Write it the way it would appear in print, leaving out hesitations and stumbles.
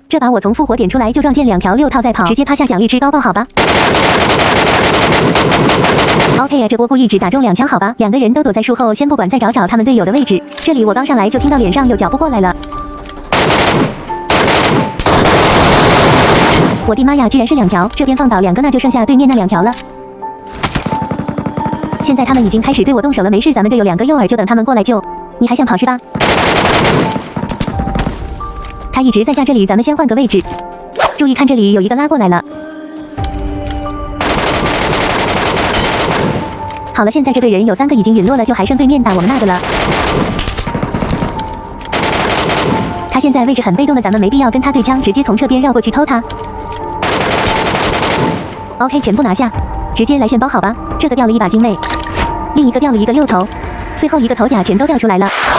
这把我从复活点出来就撞见2条6套在跑，直接趴下奖励吃高爆好吧。OK 呀，这波故意只打中2枪好吧。2个人都躲在树后，先不管，再找找他们队友的位置。这里我刚上来就听到脸上有脚步过来了。我的妈呀，居然是2条！这边放倒2个，那就剩下对面那2条了。现在他们已经开始对我动手了，没事，咱们队有2个诱饵，就等他们过来救。你还想跑是吧？他一直在架这里，咱们先换个位置。注意看，这里有一个拉过来了。好了，现在这队人有3个已经陨落了，就还剩对面打我们那个了。他现在位置很被动的，咱们没必要跟他对枪，直接从侧边绕过去偷他。OK， 全部拿下，直接来炫包好吧。这个掉了一把精卫，另一个掉了一个6头，最后一个头甲全都掉出来了。